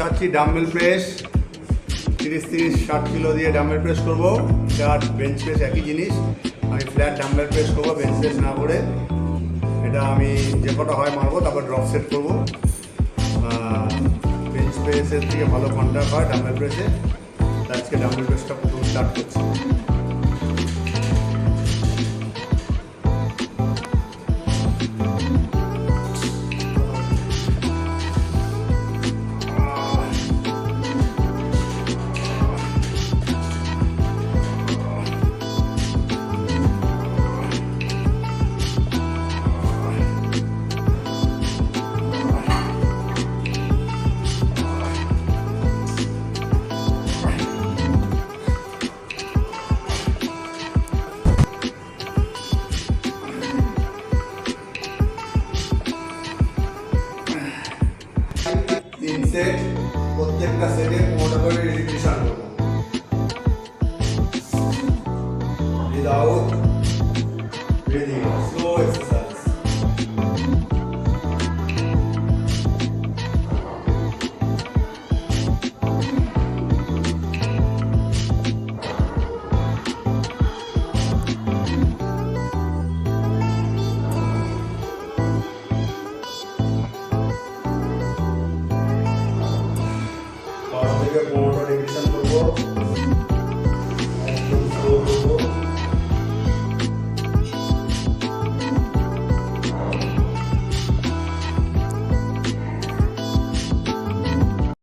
দেখাচ্ছি dumbbell press 30-60 kilo দিয়ে dumbbell press করবো। এটা বেঞ্চ প্রেস একই জিনিস, আমি ফ্ল্যাট ডাম্বেল প্রেস করবো বেঞ্চ প্রেস না করে। এটা আমি যে কটা হয় মারবো, তারপর ড্রপ সেট করবো। বেঞ্চ প্রেসের থেকে ভালো কন্ট্যাক্ট হয় ডাম্বেল প্রেসে। আজকে ডাম্বেল প্রেসটা প্রথম স্টার্ট করছি। তিন সেট, প্রত্যেকটা সেটে 15 করে রিপিটিশন করবো। Without breathing, slow exercise. থেকে 15টা রিপিটিশন করবো।